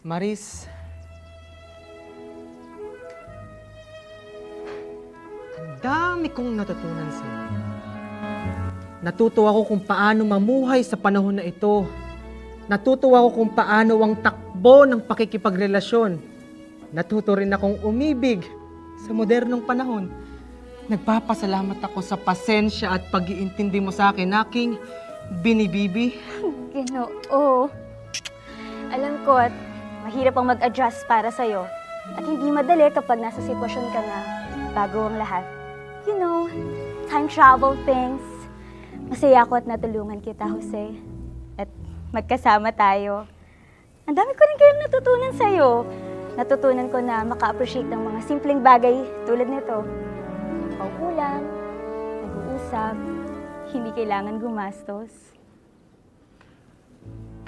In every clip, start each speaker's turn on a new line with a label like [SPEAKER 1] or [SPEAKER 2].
[SPEAKER 1] Maris, ang dami kong natutunan sa'yo. Natuto ako kung paano mamuhay sa panahon na ito. Natuto ako kung paano ang takbo ng pakikipagrelasyon. Natuto rin akong umibig sa modernong panahon. Nagpapasalamat ako sa pasensya at pag-iintindi mo sa akin, aking binibibi.
[SPEAKER 2] Ginoo. Alam ko at mahirap ang mag-adjust para sa'yo. At hindi madali kapag nasa sitwasyon ka na bago ang lahat. You know, time travel things. Masaya ako at natulungan kita, Jose. At magkasama tayo. Ang dami ko rin kayong natutunan sa'yo. Natutunan ko na maka-appreciate ng mga simpleng bagay tulad nito. Pauulam, nag-uusap, hindi kailangan gumastos.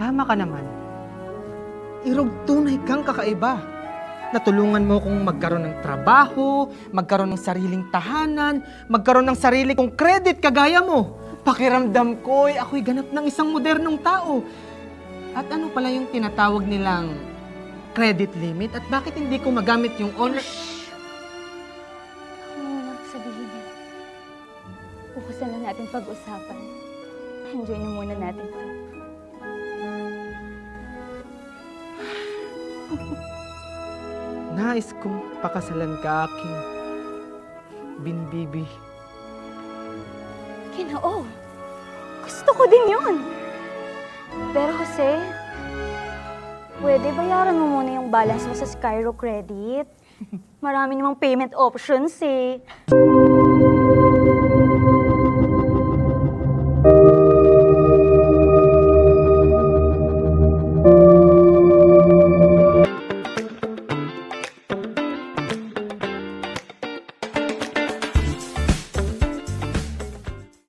[SPEAKER 1] Tama ka naman. Irog tunay kang kakaiba. Natulungan mo kong magkaroon ng trabaho, magkaroon ng sariling tahanan, magkaroon ng sarili kong credit kagaya mo. Pakiramdam ko, ako'y ganap ng isang modernong tao. At ano pala yung tinatawag nilang credit limit? At bakit hindi ko magamit yung honor...
[SPEAKER 2] Ano mo na sabihin niya? Bukas na lang natin pag-usapan. Enjoy na muna natin ito.
[SPEAKER 1] Nais kong pakasalan ka, aking binibibi.
[SPEAKER 2] Ginoo, gusto ko din yun. Pero Jose, pwede bayaran mo muna yung balance mo sa Skyro Credit? Marami namang payment options eh.